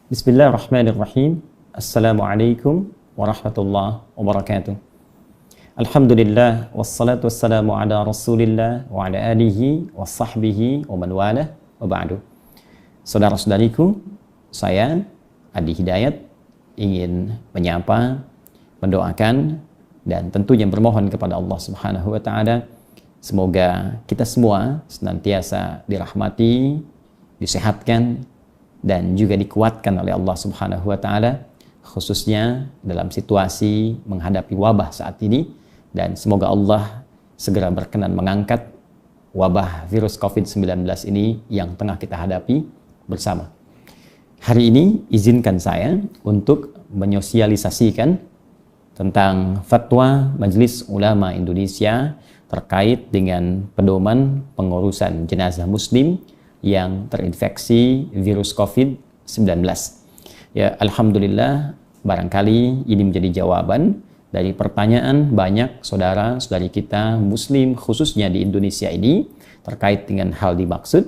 Bismillahirrahmanirrahim. Assalamualaikum warahmatullahi wabarakatuh. Alhamdulillah wassalatu wassalamu ala Rasulillah wa ala alihi wa sahbihi wa man walah wa ba'du. Saudara-saudariku, saya Adi Hidayat ingin menyapa, mendoakan dan tentunya bermohon kepada Allah Subhanahu wa taala semoga kita semua senantiasa dirahmati, disehatkan dan juga dikuatkan oleh Allah Subhanahu wa taala khususnya dalam situasi menghadapi wabah saat ini, dan semoga Allah segera berkenan mengangkat wabah virus COVID-19 ini yang tengah kita hadapi bersama. Hari ini izinkan saya untuk menyosialisasikan tentang fatwa Majelis Ulama Indonesia terkait dengan pedoman pengurusan jenazah muslim yang terinfeksi virus COVID-19. Ya, alhamdulillah, barangkali ini menjadi jawaban dari pertanyaan banyak saudara-saudari kita muslim khususnya di Indonesia ini terkait dengan hal dimaksud,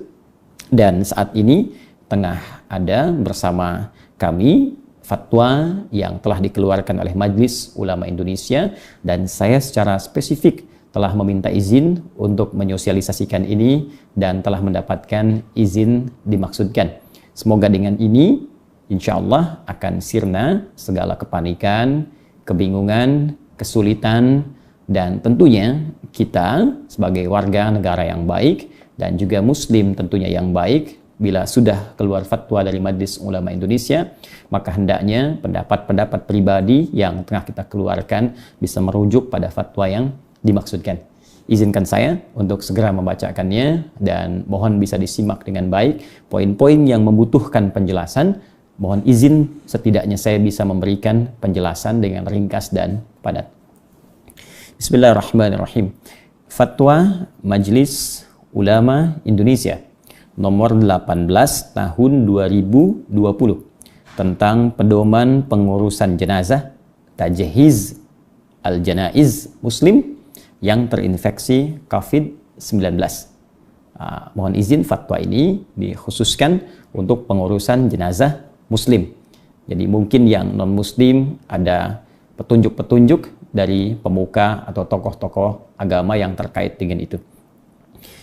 dan saat ini tengah ada bersama kami fatwa yang telah dikeluarkan oleh Majelis Ulama Indonesia, dan saya secara spesifik telah meminta izin untuk menyosialisasikan ini dan telah mendapatkan izin dimaksudkan. Semoga dengan ini insya Allah akan sirna segala kepanikan, kebingungan, kesulitan, dan tentunya kita sebagai warga negara yang baik dan juga muslim tentunya yang baik, bila sudah keluar fatwa dari Majelis Ulama Indonesia, maka hendaknya pendapat-pendapat pribadi yang tengah kita keluarkan bisa merujuk pada fatwa yang dimaksudkan. Izinkan saya untuk segera membacakannya dan mohon bisa disimak dengan baik poin-poin yang membutuhkan penjelasan. Mohon izin setidaknya saya bisa memberikan penjelasan dengan ringkas dan padat. Bismillahirrahmanirrahim. Fatwa Majelis Ulama Indonesia nomor 18 tahun 2020 tentang pedoman pengurusan jenazah tajhiz al-janaiz muslim yang terinfeksi COVID-19. Mohon izin fatwa ini dikhususkan untuk pengurusan jenazah muslim. Jadi mungkin yang non-muslim ada petunjuk-petunjuk dari pemuka atau tokoh-tokoh agama yang terkait dengan itu.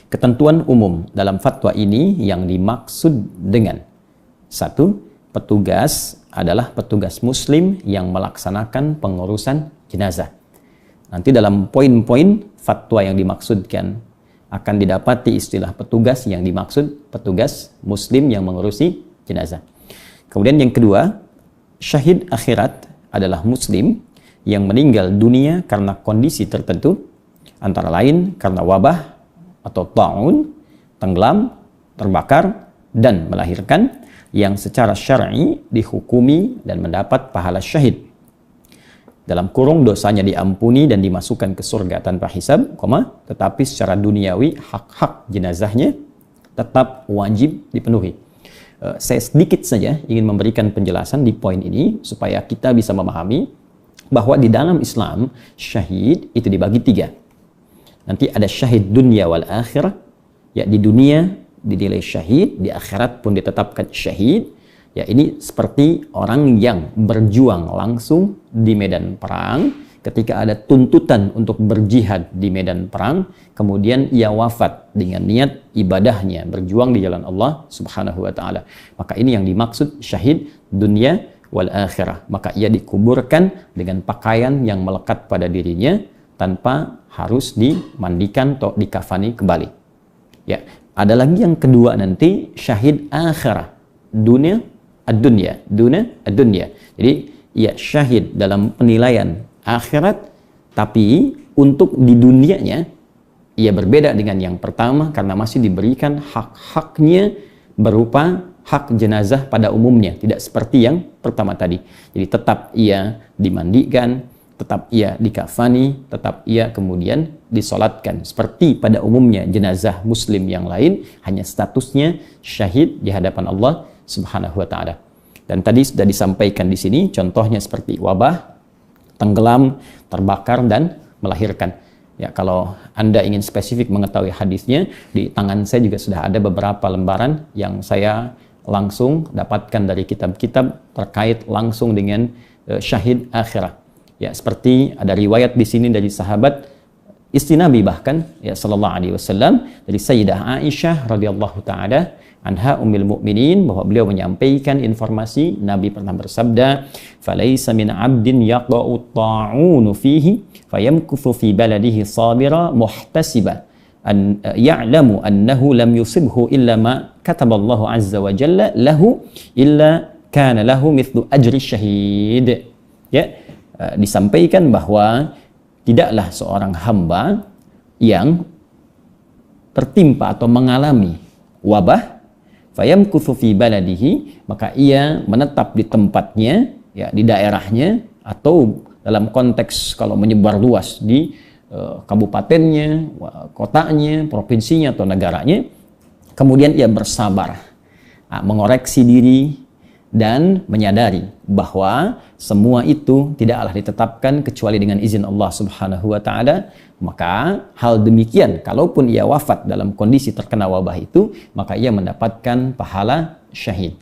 Ketentuan umum dalam fatwa ini yang dimaksud dengan: 1. Petugas adalah petugas muslim yang melaksanakan pengurusan jenazah. Nanti dalam poin-poin fatwa yang dimaksudkan akan didapati istilah petugas yang dimaksud petugas muslim yang mengurusi jenazah. Kemudian yang kedua, syahid akhirat adalah muslim yang meninggal dunia karena kondisi tertentu, antara lain karena wabah atau ta'un, tenggelam, terbakar, dan melahirkan, yang secara syar'i dihukumi dan mendapat pahala syahid. Dalam kurung dosanya diampuni dan dimasukkan ke surga tanpa hisab, tetapi secara duniawi hak-hak jenazahnya tetap wajib dipenuhi. Saya sedikit saja ingin memberikan penjelasan di poin ini supaya kita bisa memahami bahwa di dalam Islam syahid itu dibagi 3. Nanti ada syahid dunia wal akhirah, ya di dunia dinilai syahid, di akhirat pun ditetapkan syahid. Ya ini seperti orang yang berjuang langsung di medan perang, ketika ada tuntutan untuk berjihad di medan perang, kemudian ia wafat dengan niat ibadahnya berjuang di jalan Allah Subhanahu wa taala. Maka ini yang dimaksud syahid dunia wal akhirah. Maka ia dikuburkan dengan pakaian yang melekat pada dirinya tanpa harus dimandikan atau dikafani kembali. Ya, ada lagi yang kedua nanti syahid akhirah, dunia ad-dunya, dunia ad-dunya. Jadi ia syahid dalam penilaian akhirat, tapi untuk di dunianya ia berbeda dengan yang pertama karena masih diberikan hak-haknya berupa hak jenazah pada umumnya, tidak seperti yang pertama tadi. Jadi tetap ia dimandikan, tetap ia dikafani, tetap ia kemudian disolatkan seperti pada umumnya jenazah muslim yang lain, hanya statusnya syahid di hadapan Allah Subhanahu wa taala. Dan tadi sudah disampaikan di sini contohnya seperti wabah, tenggelam, terbakar, dan melahirkan. Ya, kalau Anda ingin spesifik mengetahui hadisnya, di tangan saya juga sudah ada beberapa lembaran yang saya langsung dapatkan dari kitab-kitab terkait langsung dengan syahid akhirah. Ya, seperti ada riwayat di sini dari sahabat istri Nabi bahkan ya sallallahu alaihi wasallam dari Sayyidah Aisyah radhiyallahu taala anha ummul mukminin, bahwa beliau menyampaikan informasi Nabi pernah bersabda, "Falaisa min 'abdin yaqa'u ta'unu fihi fayamkuthu fi baladihi sabira muhtasiba an ya'lamu annahu lam yusibhu illa ma kataballahu azza wa jalla lahu illa kana lahu mithlu ajri syahid." Ya, disampaikan bahwa tidaklah seorang hamba yang tertimpa atau mengalami wabah fayamkuthu fi baladihi, maka ia menetap di tempatnya, ya, di daerahnya, atau dalam konteks kalau menyebar luas di kabupatennya, kotanya, provinsinya atau negaranya, kemudian ia bersabar, mengoreksi diri dan menyadari bahwa semua itu tidaklah ditetapkan kecuali dengan izin Allah Subhanahu wa taala, maka hal demikian kalaupun ia wafat dalam kondisi terkena wabah itu, maka ia mendapatkan pahala syahid.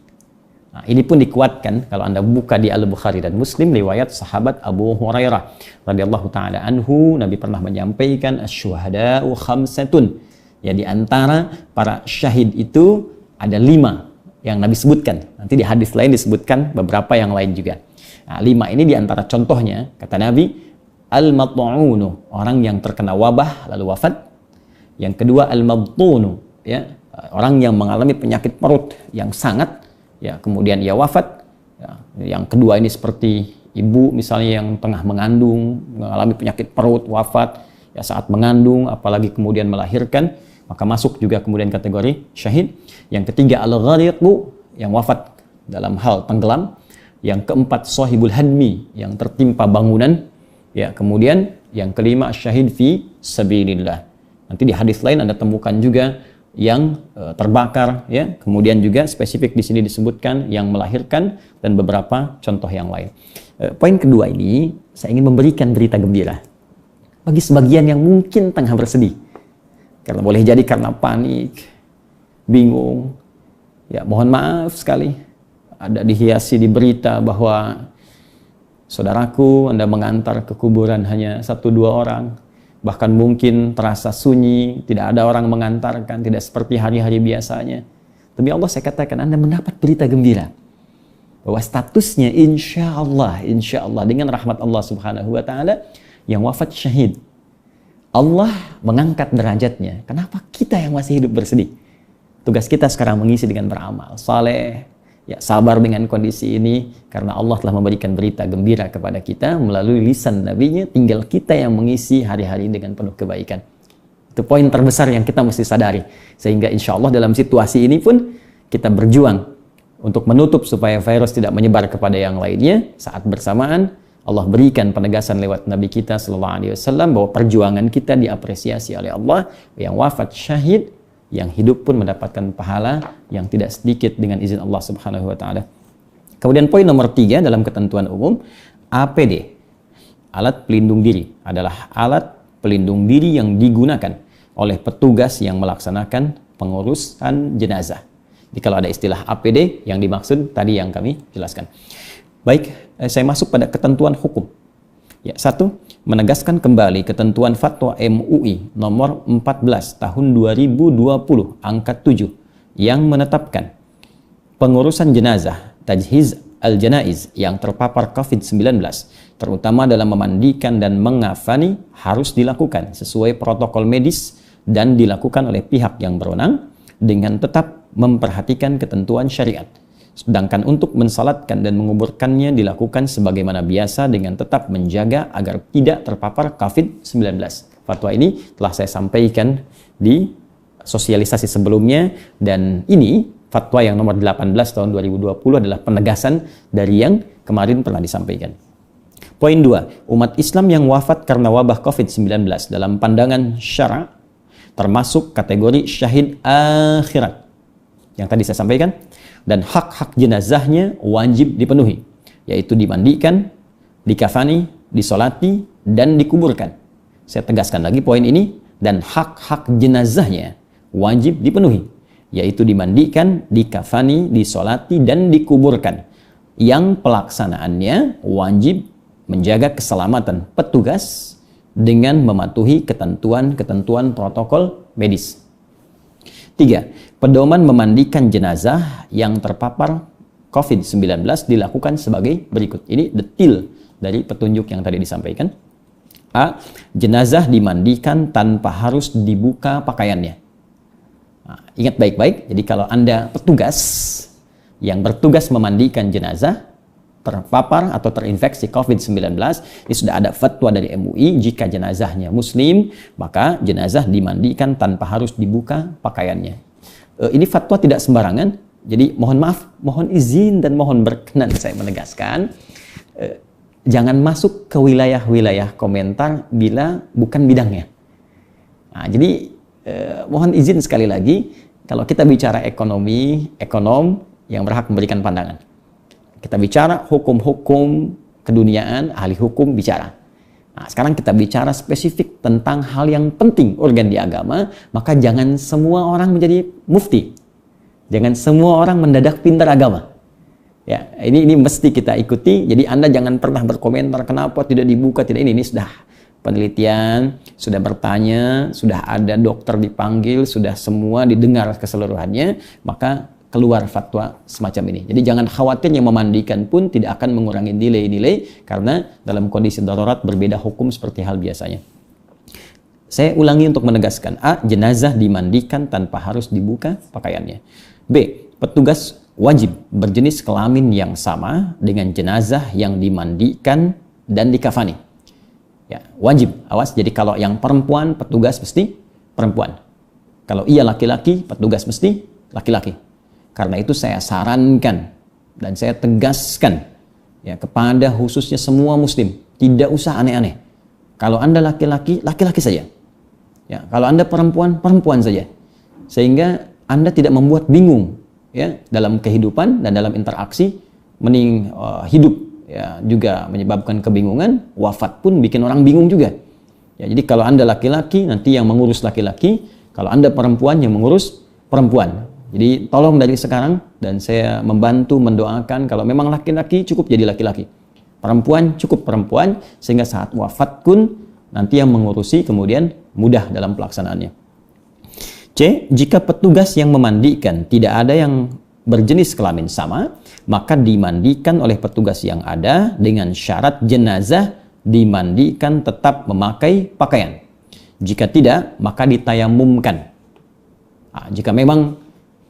Nah, ini pun dikuatkan kalau Anda buka di Al-Bukhari dan Muslim riwayat sahabat Abu Hurairah radhiyallahu taala anhu, Nabi pernah menyampaikan asy-syuhada'u khamsatun. Ya, di antara para syahid itu ada 5 yang Nabi sebutkan. Nanti di hadis lain disebutkan beberapa yang lain juga. Nah, 5 ini diantara contohnya, kata Nabi, al-mat'unu, orang yang terkena wabah lalu wafat. Yang kedua al-mabtunu, ya, orang yang mengalami penyakit perut yang sangat, ya, kemudian ia wafat. Ya, yang kedua ini seperti ibu misalnya yang tengah mengandung, mengalami penyakit perut, wafat, ya, saat mengandung, apalagi kemudian melahirkan, maka masuk juga kemudian kategori syahid. Yang ketiga al-ghariqu, yang wafat dalam hal tenggelam. Yang keempat sahibul hadmi, yang tertimpa bangunan. Ya, kemudian yang kelima syahid fi sabilillah. Nanti di hadis lain Anda temukan juga yang terbakar, ya. Kemudian juga spesifik di sini disebutkan yang melahirkan dan beberapa contoh yang lain. Poin kedua ini saya ingin memberikan berita gembira bagi sebagian yang mungkin tengah bersedih. Karena boleh jadi karena panik, bingung. Ya, mohon maaf sekali. Ada dihiasi di berita bahwa saudaraku, Anda mengantar ke kuburan hanya 1-2 orang. Bahkan mungkin terasa sunyi, tidak ada orang mengantarkan, tidak seperti hari-hari biasanya. Demi Allah saya katakan, Anda mendapat berita gembira. Bahwa statusnya insya Allah dengan rahmat Allah Subhanahu wa ta'ala yang wafat syahid. Allah mengangkat derajatnya. Kenapa kita yang masih hidup bersedih? Tugas kita sekarang mengisi dengan beramal saleh, ya, sabar dengan kondisi ini, karena Allah telah memberikan berita gembira kepada kita melalui lisan Nabi-Nya. Tinggal kita yang mengisi hari-hari dengan penuh kebaikan. Itu poin terbesar yang kita mesti sadari. Sehingga insya Allah dalam situasi ini pun kita berjuang untuk menutup supaya virus tidak menyebar kepada yang lainnya. Saat bersamaan Allah berikan penegasan lewat Nabi kita sallallahu alaihi wasallam bahwa perjuangan kita diapresiasi oleh Allah. Yang wafat syahid, yang hidup pun mendapatkan pahala yang tidak sedikit dengan izin Allah Subhanahu wa taala. Kemudian poin nomor 3 dalam ketentuan umum, APD, alat pelindung diri, adalah alat pelindung diri yang digunakan oleh petugas yang melaksanakan pengurusan jenazah. Jadi kalau ada istilah APD, yang dimaksud tadi yang kami jelaskan. Baik, saya masuk pada ketentuan hukum. Ya, 1. Menegaskan kembali ketentuan Fatwa MUI nomor 14 tahun 2020 angka 7 yang menetapkan pengurusan jenazah tajhiz al-janaiz yang terpapar COVID-19, terutama dalam memandikan dan mengafani, harus dilakukan sesuai protokol medis dan dilakukan oleh pihak yang berwenang dengan tetap memperhatikan ketentuan syariat. Sedangkan untuk mensalatkan dan menguburkannya dilakukan sebagaimana biasa dengan tetap menjaga agar tidak terpapar COVID-19. Fatwa ini telah saya sampaikan di sosialisasi sebelumnya, dan ini fatwa yang nomor 18 tahun 2020 adalah penegasan dari yang kemarin pernah disampaikan. Poin 2, umat Islam yang wafat karena wabah COVID-19 dalam pandangan syara termasuk kategori syahid akhirat yang tadi saya sampaikan, dan hak-hak jenazahnya wajib dipenuhi, yaitu dimandikan, dikafani, disolati, dan dikuburkan. Saya tegaskan lagi poin ini, dan hak-hak jenazahnya wajib dipenuhi, yaitu dimandikan, dikafani, disolati, dan dikuburkan, yang pelaksanaannya wajib menjaga keselamatan petugas dengan mematuhi ketentuan-ketentuan protokol medis. 3. Pedoman memandikan jenazah yang terpapar COVID-19 dilakukan sebagai berikut. Ini detail dari petunjuk yang tadi disampaikan. A. Jenazah dimandikan tanpa harus dibuka pakaiannya. Nah, ingat baik-baik, jadi kalau Anda petugas yang bertugas memandikan jenazah terpapar atau terinfeksi COVID-19, ini sudah ada fatwa dari MUI, jika jenazahnya muslim, maka jenazah dimandikan tanpa harus dibuka pakaiannya. Ini fatwa tidak sembarangan, jadi mohon maaf, mohon izin dan mohon berkenan saya menegaskan, jangan masuk ke wilayah-wilayah komentar bila bukan bidangnya. Nah, jadi mohon izin sekali lagi, kalau kita bicara ekonomi, ekonom yang berhak memberikan pandangan. Kita bicara hukum-hukum keduniaan, ahli hukum bicara. Nah, sekarang kita bicara spesifik tentang hal yang penting, urgen di agama, maka jangan semua orang menjadi mufti. Jangan semua orang mendadak pintar agama. Ya, ini mesti kita ikuti. Jadi Anda jangan pernah berkomentar kenapa tidak dibuka, tidak ini sudah penelitian, sudah bertanya, sudah ada dokter dipanggil, sudah semua didengar keseluruhannya, maka keluar fatwa semacam ini. Jadi jangan khawatir, yang memandikan pun tidak akan mengurangi nilai-nilai, karena dalam kondisi darurat berbeda hukum seperti hal biasanya. Saya ulangi untuk menegaskan. A. Jenazah dimandikan tanpa harus dibuka pakaiannya. B. Petugas wajib berjenis kelamin yang sama dengan jenazah yang dimandikan dan dikafani. Ya, wajib. Awas, jadi kalau yang perempuan, petugas mesti perempuan. Kalau ia laki-laki, petugas mesti laki-laki. Karena itu saya sarankan dan saya tegaskan ya kepada khususnya semua muslim, tidak usah aneh-aneh. Kalau Anda laki-laki, laki-laki saja. Ya, kalau Anda perempuan, perempuan saja. Sehingga Anda tidak membuat bingung ya dalam kehidupan dan dalam interaksi, mending hidup ya juga menyebabkan kebingungan, wafat pun bikin orang bingung juga. Ya, jadi kalau Anda laki-laki, nanti yang mengurus laki-laki, kalau Anda perempuan, yang mengurus perempuan. Jadi tolong dari sekarang, dan saya membantu mendoakan, kalau memang laki-laki cukup jadi laki-laki, perempuan cukup perempuan, sehingga saat wafat pun nanti yang mengurusi kemudian mudah dalam pelaksanaannya. C. Jika petugas yang memandikan tidak ada yang berjenis kelamin sama, maka dimandikan oleh petugas yang ada dengan syarat jenazah dimandikan tetap memakai pakaian. Jika tidak, maka ditayamumkan. Nah, jika memang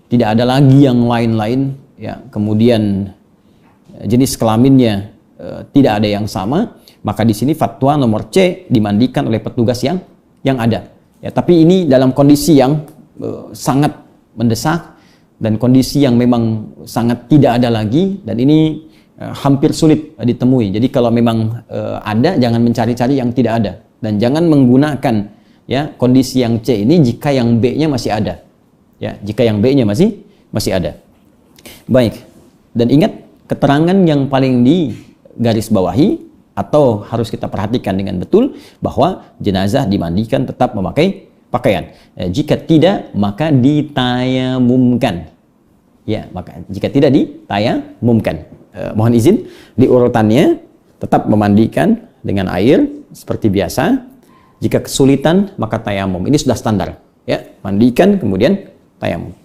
tidak ada lagi yang lain-lain, ya, kemudian jenis kelaminnya tidak ada yang sama, maka di sini fatwa nomor C, dimandikan oleh petugas yang ada. Ya, tapi ini dalam kondisi yang sangat mendesak dan kondisi yang memang sangat tidak ada lagi, dan ini hampir sulit ditemui. Jadi kalau memang ada, jangan mencari-cari yang tidak ada, dan jangan menggunakan ya kondisi yang C ini jika yang B-nya masih ada. Ya, jika yang B-nya masih ada. Baik. Dan ingat, keterangan yang paling digarisbawahi atau harus kita perhatikan dengan betul, bahwa jenazah dimandikan tetap memakai pakaian. Jika tidak, maka ditayamumkan. Ya, maka jika tidak ditayamumkan. Mohon izin, di urutannya tetap memandikan dengan air seperti biasa. Jika kesulitan, maka tayamum. Ini sudah standar. Ya, mandikan kemudian tayamum.